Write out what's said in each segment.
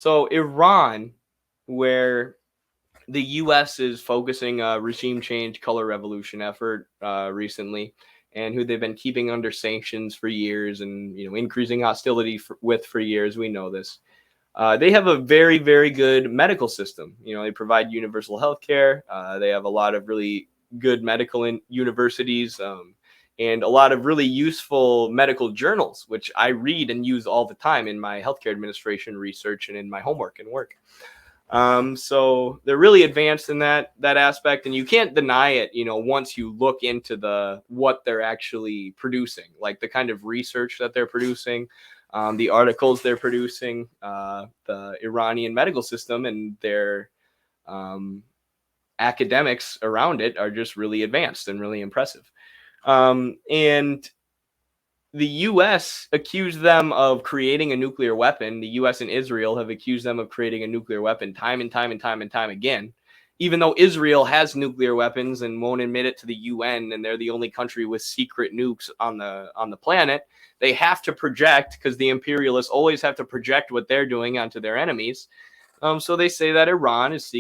So Iran, where the U.S. is focusing a regime change, color revolution effort recently, and who they've been keeping under sanctions for years, and increasing hostility with for years. We know this. They have a very, very good medical system. They provide universal health care. They have a lot of really good medical universities, and a lot of really useful medical journals, which I read and use all the time in my healthcare administration research and in my homework and work. So they're really advanced in that aspect, and you can't deny it. Once you look into what they're actually producing, like the kind of research that they're producing, the articles they're producing, the Iranian medical system and their academics around it are just really advanced and really impressive. And the U.S. accused them of creating a nuclear weapon. The U.S. and Israel have accused them of creating a nuclear weapon time and time and time and time again, even though Israel has nuclear weapons and won't admit it to the UN, and they're the only country with secret nukes on the planet. They have to project, because the imperialists always have to project what they're doing onto their enemies. So they say that Iran is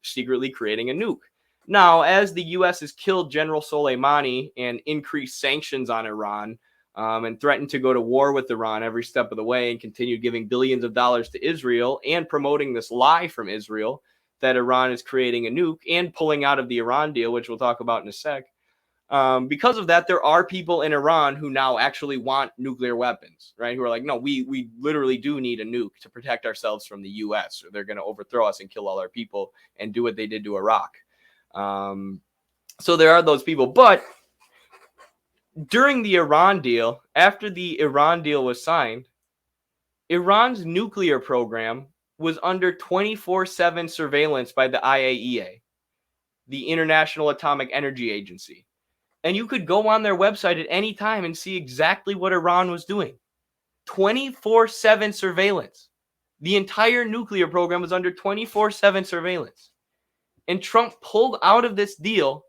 secretly creating a nuke. Now, as the U.S. has killed General Soleimani and increased sanctions on Iran, and threatened to go to war with Iran every step of the way, and continued giving billions of dollars to Israel and promoting this lie from Israel that Iran is creating a nuke and pulling out of the Iran deal, which we'll talk about in a sec. Because of that, there are people in Iran who now actually want nuclear weapons, right? Who are like, no, we literally do need a nuke to protect ourselves from the U.S., or they're going to overthrow us and kill all our people and do what they did to Iraq. So there are those people, but during the Iran deal, after the Iran deal was signed, Iran's nuclear program was under 24/7 surveillance by the IAEA, the International Atomic Energy Agency. And you could go on their website at any time and see exactly what Iran was doing. 24/7 surveillance. The entire nuclear program was under 24/7 surveillance. And Trump pulled out of this deal,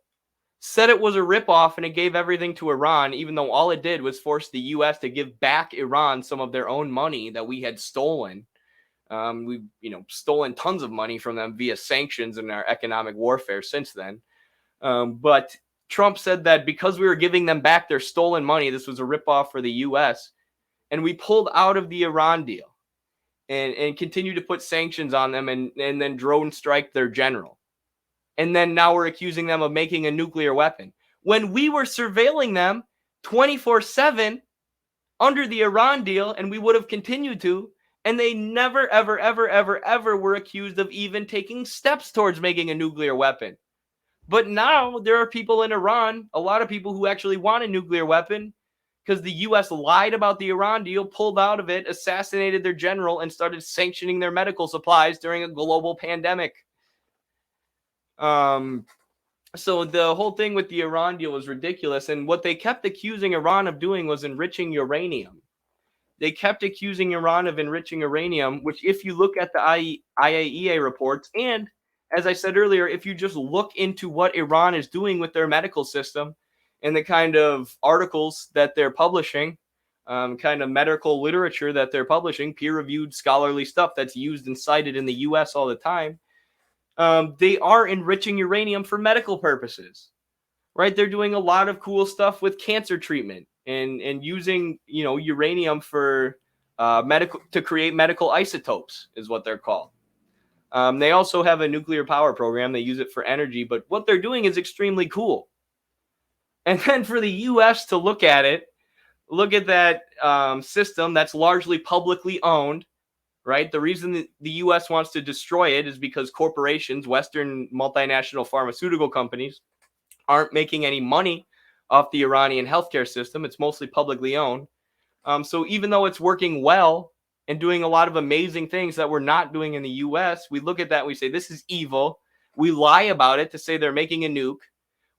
said it was a ripoff, and it gave everything to Iran, even though all it did was force the U.S. to give back Iran some of their own money that we had stolen. We've stolen tons of money from them via sanctions and our economic warfare since then. But Trump said that because we were giving them back their stolen money, this was a ripoff for the U.S., and we pulled out of the Iran deal and continued to put sanctions on them and then drone strike their general. And then now we're accusing them of making a nuclear weapon, when we were surveilling them 24/7 under the Iran deal, and we would have continued to, and they never, ever, ever, ever, ever were accused of even taking steps towards making a nuclear weapon. But now there are people in Iran, a lot of people who actually want a nuclear weapon, because the U.S. lied about the Iran deal, pulled out of it, assassinated their general, and started sanctioning their medical supplies during a global pandemic. So the whole thing with the Iran deal was ridiculous. And what they kept accusing Iran of doing was enriching uranium. They kept accusing Iran of enriching uranium, which, if you look at the IAEA reports, and as I said earlier, if you just look into what Iran is doing with their medical system and the kind of articles that they're publishing, kind of medical literature that they're publishing, peer-reviewed scholarly stuff that's used and cited in the U.S. all the time, they are enriching uranium for medical purposes, right? They're doing a lot of cool stuff with cancer treatment and using uranium for medical, to create medical isotopes is what they're called. They also have a nuclear power program. They use it for energy, but what they're doing is extremely cool. And then for the U.S. to look at that system that's largely publicly owned, right? The reason that the U.S. wants to destroy it is because corporations, Western multinational pharmaceutical companies, aren't making any money off the Iranian healthcare system. It's mostly publicly owned. So even though it's working well and doing a lot of amazing things that we're not doing in the U.S., we look at that and we say, this is evil. We lie about it to say they're making a nuke.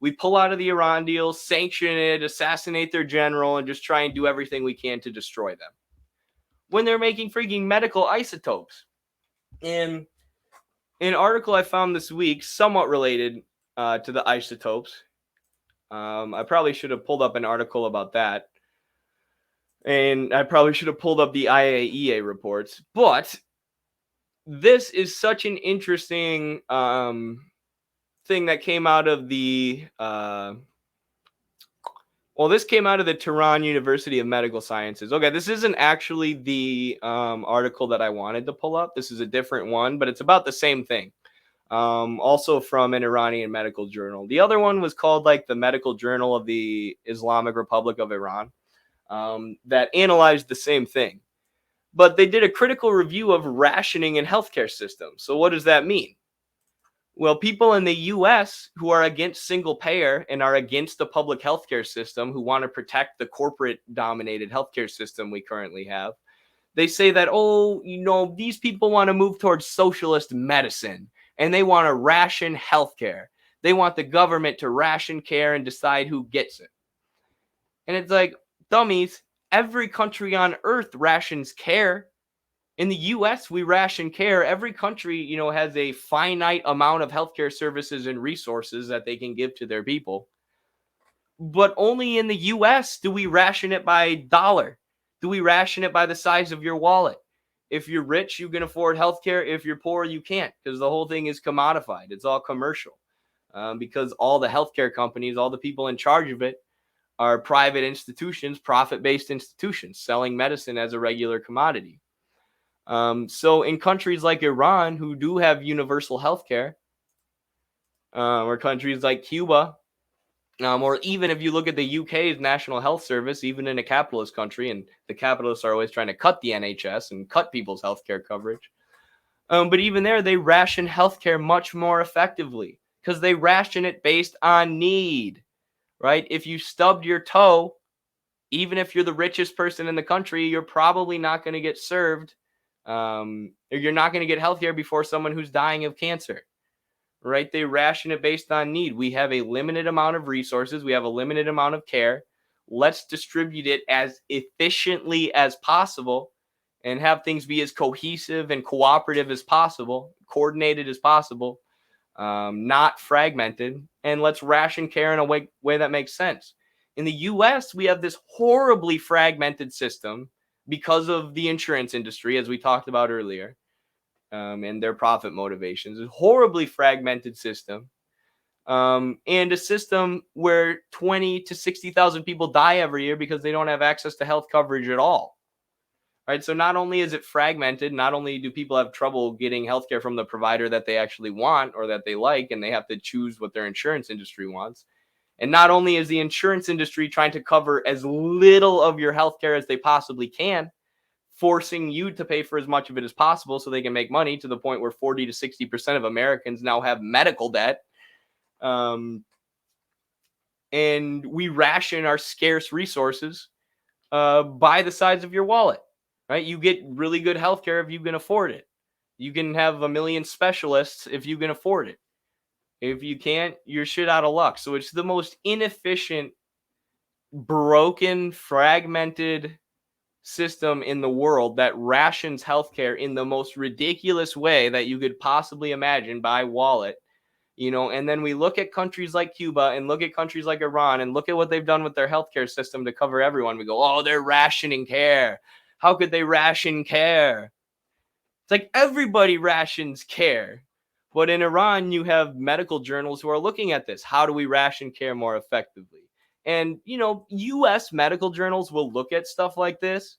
We pull out of the Iran deal, sanction it, assassinate their general, and just try and do everything we can to destroy them, when they're making freaking medical isotopes. And an article I found this week, somewhat related to the isotopes, I probably should have pulled up an article about that. And I probably should have pulled up the IAEA reports. But this is such an interesting thing that came out of the this came out of the Tehran University of Medical Sciences. Okay, this isn't actually the article that I wanted to pull up. This is a different one, but it's about the same thing. Also from an Iranian medical journal. The other one was called like the Medical Journal of the Islamic Republic of Iran, that analyzed the same thing. But they did a critical review of rationing in healthcare systems. So what does that mean? Well, people in the US who are against single payer and are against the public healthcare system, who want to protect the corporate dominated healthcare system we currently have, they say that, these people want to move towards socialist medicine and they want to ration healthcare. They want the government to ration care and decide who gets it. And it's like, dummies, every country on earth rations care. In the US, we ration care. Every country, has a finite amount of healthcare services and resources that they can give to their people. But only in the US do we ration it by dollar. Do we ration it by the size of your wallet? If you're rich, you can afford healthcare. If you're poor, you can't, because the whole thing is commodified. It's all commercial, because all the healthcare companies, all the people in charge of it, are private institutions, profit-based institutions, selling medicine as a regular commodity. So in countries like Iran, who do have universal healthcare, or countries like Cuba, or even if you look at the UK's National Health Service, even in a capitalist country, and the capitalists are always trying to cut the NHS and cut people's healthcare coverage. But even there, they ration healthcare much more effectively because they ration it based on need, right? If you stubbed your toe, even if you're the richest person in the country, you're probably not going to get served. You're not going to get healthcare before someone who's dying of cancer, right? They ration it based on need. We have a limited amount of resources. We have a limited amount of care. Let's distribute it as efficiently as possible and have things be as cohesive and cooperative as possible, coordinated as possible, not fragmented. And let's ration care in a way that makes sense. In the US, we have this horribly fragmented system because of the insurance industry, as we talked about earlier, and their profit motivations. A horribly fragmented system, and a system where 20 to 60,000 people die every year because they don't have access to health coverage at all. Right? So not only is it fragmented, not only do people have trouble getting healthcare from the provider that they actually want or that they like, and they have to choose what their insurance industry wants. And not only is the insurance industry trying to cover as little of your healthcare as they possibly can, forcing you to pay for as much of it as possible so they can make money, to the point where 40 to 60% of Americans now have medical debt. And we ration our scarce resources by the size of your wallet, right? You get really good healthcare if you can afford it. You can have a million specialists if you can afford it. If you can't, you're shit out of luck. So it's the most inefficient, broken, fragmented system in the world that rations healthcare in the most ridiculous way that you could possibly imagine by wallet. And then we look at countries like Cuba and look at countries like Iran and look at what they've done with their healthcare system to cover everyone. We go, oh, they're rationing care. How could they ration care? It's like everybody rations care. But in Iran, you have medical journals who are looking at this. How do we ration care more effectively? And, US medical journals will look at stuff like this,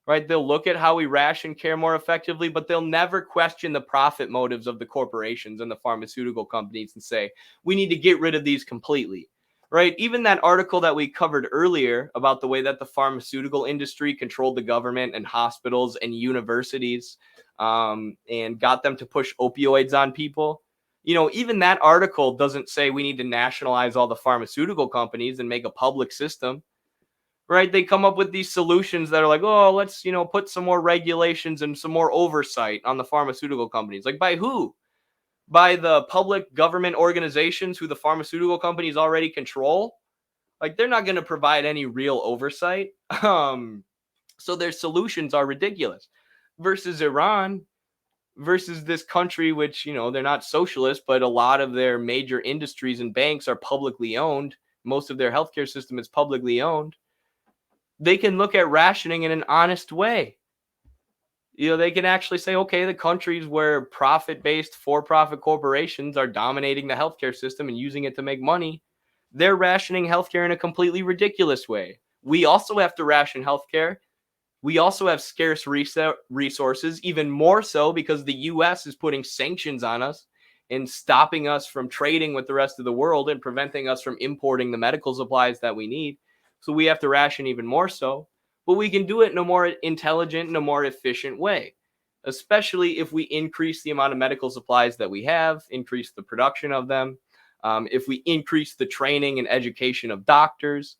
right? They'll look at how we ration care more effectively, but they'll never question the profit motives of the corporations and the pharmaceutical companies and say, we need to get rid of these completely, right? Even that article that we covered earlier about the way that the pharmaceutical industry controlled the government and hospitals and universities, and got them to push opioids on people. Even that article doesn't say we need to nationalize all the pharmaceutical companies and make a public system. Right? They come up with these solutions that are like, oh, let's, put some more regulations and some more oversight on the pharmaceutical companies. Like, by who? By the public government organizations who the pharmaceutical companies already control? Like, they're not going to provide any real oversight. So their solutions are ridiculous. Versus Iran, versus this country, which, they're not socialist, but a lot of their major industries and banks are publicly owned. Most of their healthcare system is publicly owned. They can look at rationing in an honest way. They can actually say, okay, the countries where profit-based for-profit corporations are dominating the healthcare system and using it to make money, they're rationing healthcare in a completely ridiculous way. We also have to ration healthcare. We also have scarce resources, even more so because the US is putting sanctions on us and stopping us from trading with the rest of the world and preventing us from importing the medical supplies that we need. So we have to ration even more so. But we can do it in a more intelligent and a more efficient way, especially if we increase the amount of medical supplies that we have, increase the production of them. If we increase the training and education of doctors,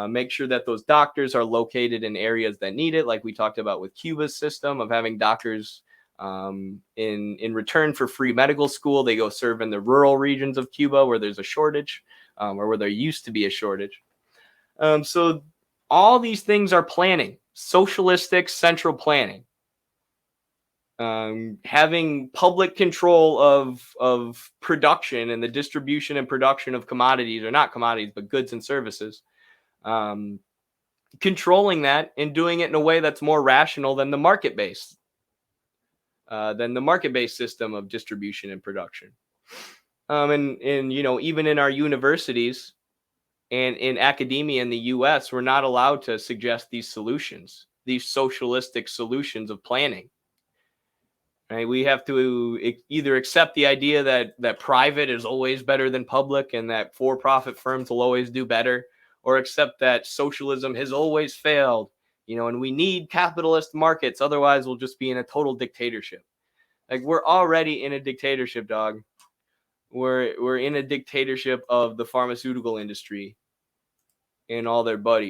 make sure that those doctors are located in areas that need it, like we talked about with Cuba's system of having doctors in return for free medical school. They go serve in the rural regions of Cuba where there's a shortage, or where there used to be a shortage. So all these things are planning, socialistic central planning. Having public control of production and the distribution and production of commodities, or not commodities, but goods and services. Controlling that and doing it in a way that's more rational than the market-based system of distribution and production. And even in our universities and in academia in the US, we're not allowed to suggest these solutions, these socialistic solutions of planning. Right? We have to either accept the idea that private is always better than public and that for-profit firms will always do better, or accept that socialism has always failed, and we need capitalist markets, otherwise we'll just be in a total dictatorship. Like, we're already in a dictatorship, dog. We're in a dictatorship of the pharmaceutical industry and all their buddies.